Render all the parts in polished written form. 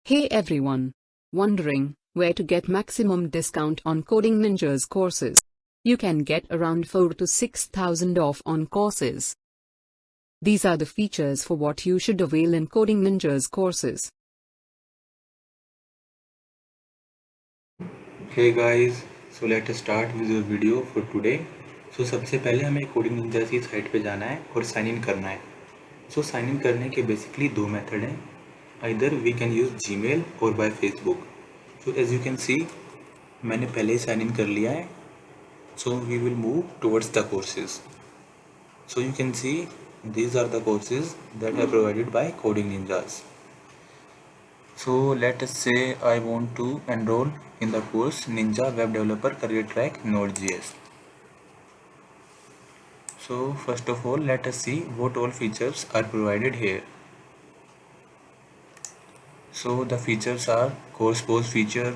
Hey everyone! Wondering where to get maximum discount on Coding Ninjas courses? You can get around 4 to 6,000 off on courses. These are the features for what you should avail in Coding Ninjas courses. Hey guys, so let us start with the video for today. So सबसे पहले हमें coding Ninja की site पे जाना है और sign in करना है. So साइन इन करने के बेसिकली दो मेथड हैं. Either we can use Gmail or by Facebook. So as you can see, मैंने पहले ही साइन इन कर लिया है. So we will move towards the courses. So you can see these are the courses that are provided by Coding Ninjas. So let us say I want to enroll in the course Ninja Web Developer Career Track Node.js. So first of all, let us see what all features are provided here. So the features are course pose feature,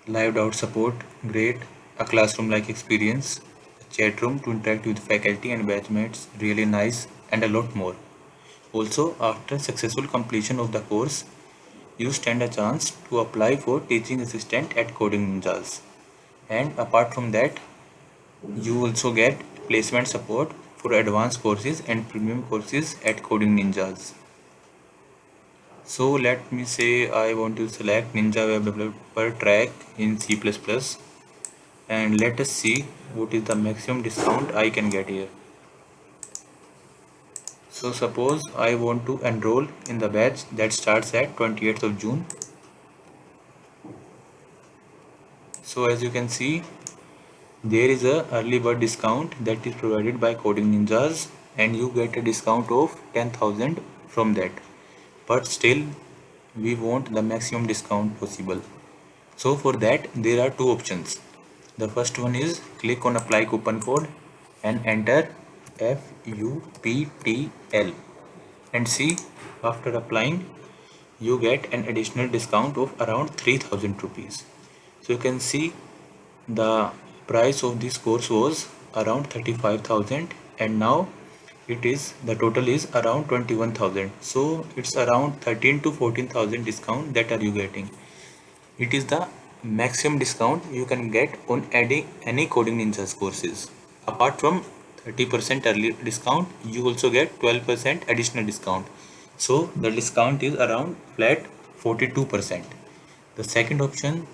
live doubt support, great, a classroom-like experience, a chat room to interact with faculty and batchmates, really nice, and a lot more. Also, after successful completion of the course, you stand a chance to apply for teaching assistant at Coding Ninjas. And apart from that, you also get placement support for advanced courses and premium courses at Coding Ninjas. So let me say I want to select Ninja Web Developer track in C++, and let us see what is the maximum discount I can get here. So suppose I want to enroll in the batch that starts at 28th of June. So as you can see, there is a early bird discount that is provided by Coding Ninjas, and you get a discount of 10,000 from that. But still, we want the maximum discount possible. So for that, there are two options. The first one is click on apply coupon code and enter FUPTL, and see, after applying you get an additional discount of around 3000 rupees. So you can see the price of this course was around 35,000, and now the total is around 21,000. So it's around 13 to 14,000 discount that are you getting. It is the maximum discount you can get on adding any Coding Ninjas courses. Apart from 30% early discount, you also get 12% additional discount. So the discount is around flat 42%. The second option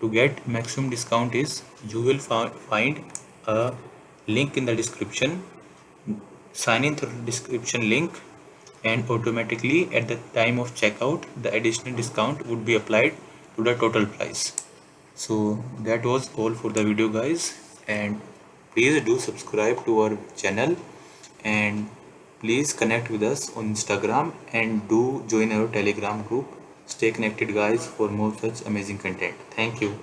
to get maximum discount is you will find a link in the description. Sign in through the description link, and automatically at the time of checkout the additional discount would be applied to the total price. So that was all for the video guys, and please do subscribe to our channel, and please connect with us on Instagram, and do join our Telegram group. Stay connected guys for more such amazing content. Thank you.